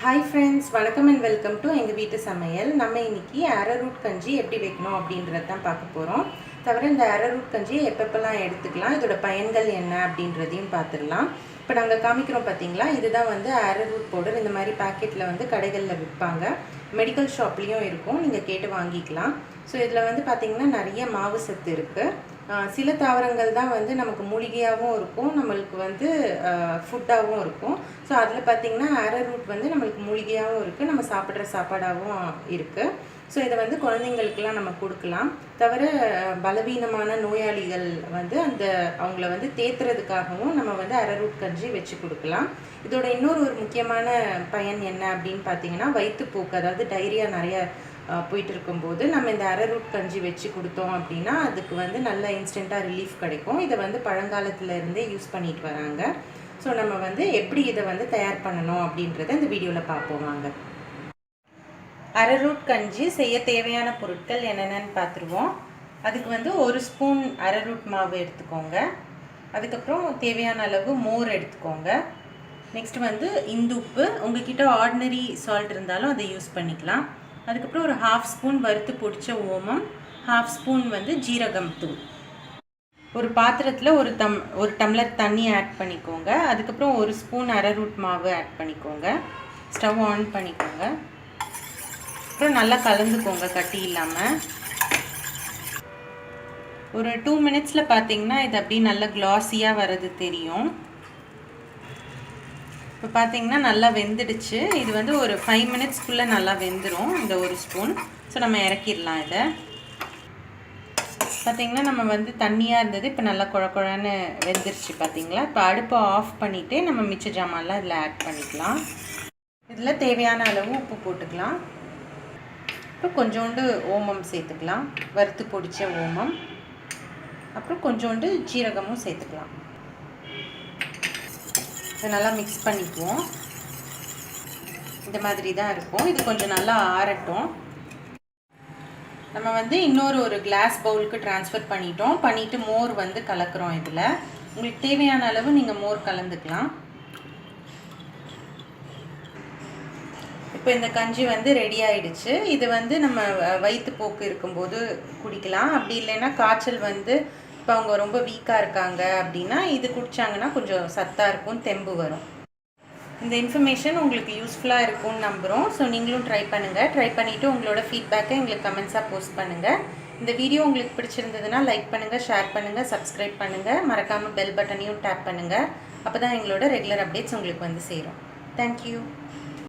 Hi friends, வணக்கம் and welcome to எங்கள் வீட்டு சமையல். நம்ம இன்றைக்கி அரரூட் கஞ்சி எப்படி வைக்கணும் அப்படின்றது தான் பார்க்க போகிறோம். தவிர இந்த அரரூட் கஞ்சியை எப்பப்பெல்லாம் எடுத்துக்கலாம், இதோட பயன்கள் என்ன அப்படின்றதையும் பார்த்துடலாம். இப்போ நாங்கள் காமிக்கிறோம் பார்த்தீங்களா, இதுதான் வந்து அரரூட் பவுடர். இந்த மாதிரி பேக்கெட்டில் வந்து கடைகளில் விற்பாங்க, மெடிக்கல் ஷாப்லேயும் இருக்கும், நீங்கள் கேட்டு வாங்கிக்கலாம். ஸோ இதில் வந்து பார்த்திங்கன்னா நிறைய மாவு சத்து இருக்குது. சில தாவரங்கள் தான் வந்து நமக்கு மூலிகையாகவும் இருக்கும், நம்மளுக்கு வந்து ஃபுட்டாகவும் இருக்கும். ஸோ அதில் பார்த்திங்கன்னா அரரூட் வந்து நம்மளுக்கு மூலிகையாகவும் இருக்குது, நம்ம சாப்பிட்ற சாப்பாடாகவும் இருக்குது. ஸோ இதை வந்து குழந்தைங்களுக்கெல்லாம் நம்ம கொடுக்கலாம். தவிர பலவீனமான நோயாளிகள் வந்து அவங்கள வந்து தேத்துறதுக்காகவும் நம்ம வந்து அரரூட் கஞ்சி வச்சு கொடுக்கலாம். இதோட இன்னொரு முக்கியமான பயன் என்ன அப்படின்னு பார்த்தீங்கன்னா, வயிற்றுப்போக்கு, அதாவது டைரியா நிறைய போயிட்டு இருக்கும்போது நம்ம இந்த அரரூட் கஞ்சி வச்சு கொடுத்தோம் அப்படின்னா அதுக்கு வந்து நல்ல இன்ஸ்டண்ட்டாக ரிலீஃப் கிடைக்கும். இதை வந்து பழங்காலத்துலேருந்தே யூஸ் பண்ணிட்டு வராங்க. ஸோ நம்ம வந்து எப்படி இதை வந்து தயார் பண்ணணும் அப்படின்றத இந்த வீடியோவில் பார்ப்போம் வாங்க. அரரூட் கஞ்சி செய்ய தேவையான பொருட்கள் என்னென்னு பார்த்துருவோம். அதுக்கு வந்து 1 ஸ்பூன் அரரூட் மாவு எடுத்துக்கோங்க. அதுக்கப்புறம் தேவையான அளவு மோர் எடுத்துக்கோங்க. நெக்ஸ்ட் வந்து இந்துப்பு, உங்ககிட்ட ஆர்டினரி சால்ட் இருந்தாலும் அதை யூஸ் பண்ணிக்கலாம். அதுக்கப்புறம் ஒரு 1/2 ஸ்பூன் வறுத்து பொடிச்ச ஓமம், 1/2 ஸ்பூன் வந்து ஜீரகம் தூள். ஒரு பாத்திரத்தில் ஒரு டம்ளர் தண்ணி ஆட் பண்ணிக்கோங்க. அதுக்கப்புறம் 1 ஸ்பூன் அரரூட் மாவு ஆட் பண்ணிக்கோங்க. ஸ்டவ் ஆன் பண்ணிக்கோங்க. அப்புறம் நல்லா கலந்துக்கோங்க கட்டி இல்லாமல். ஒரு 2 மினிட்ஸில் பார்த்தீங்கன்னா இது அப்படியே நல்லா க்ளாஸியாக வர்றது தெரியும். இப்போ பார்த்தீங்கன்னா நல்லா வெந்துடுச்சு. இது வந்து ஒரு 5 மினிட்ஸ்க்குள்ளே நல்லா வெந்துடும் இந்த 1 ஸ்பூன். ஸோ நம்ம இறக்கிடலாம். இதை பார்த்திங்கன்னா நம்ம வந்து தண்ணியாக இருந்தது, இப்போ நல்லா குழன்னு வெந்துருச்சு பார்த்தீங்களா. இப்போ அடுப்பை ஆஃப் பண்ணிவிட்டு நம்ம மிச்ச ஜாமான்லாம் இதில் ஆட் பண்ணிக்கலாம். இதில் தேவையான அளவு உப்பு போட்டுக்கலாம். இப்போ கொஞ்சோண்டு ஓமம் சேர்த்துக்கலாம், வறுத்து பொடிச்ச ஓமம். அப்புறம் கொஞ்சோண்டு ஜீரகமும் சேர்த்துக்கலாம். இதை நல்லா மிக்ஸ் பண்ணிக்குவோம். இந்த மாதிரி தான் இருக்கும். இது கொஞ்சம் நல்லா ஆறட்டும். நம்ம வந்து ஒரு கிளாஸ் பவுலுக்கு ட்ரான்ஸ்ஃபர் பண்ணிவிட்டு மோர் வந்து கலக்கிறோம். இதில் உங்களுக்கு தேவையான அளவு நீங்கள் மோர் கலந்துக்கலாம். இப்போ இந்த கஞ்சி வந்து ரெடி ஆகிடுச்சு. இது வந்து நம்ம வயிற்றுப்போக்கு இருக்கும்போது குடிக்கலாம். அப்படி இல்லைன்னா காய்ச்சல் வந்து இப்போ அவங்க ரொம்ப வீக்காக இருக்காங்க அப்படின்னா இது குடித்தாங்கன்னா கொஞ்சம் சத்தாக இருக்கும், தெம்பு வரும். இந்த இன்ஃபர்மேஷன் உங்களுக்கு யூஸ்ஃபுல்லாக இருக்கும்னு நம்புகிறோம். ஸோ நீங்களும் ட்ரை பண்ணுங்கள். ட்ரை பண்ணிவிட்டு உங்களோட ஃபீட்பேக்கை எங்களுக்கு கமெண்ட்ஸாக போஸ்ட் பண்ணுங்கள். இந்த வீடியோ உங்களுக்கு பிடிச்சிருந்ததுன்னா லைக் பண்ணுங்கள், ஷேர் பண்ணுங்கள், சப்ஸ்கிரைப் பண்ணுங்கள். மறக்காமல் பெல் பட்டனையும் டேப் பண்ணுங்கள். அப்போ தான் எங்களோட ரெகுலர் அப்டேட்ஸ் உங்களுக்கு வந்து சேரும். தேங்க்யூ.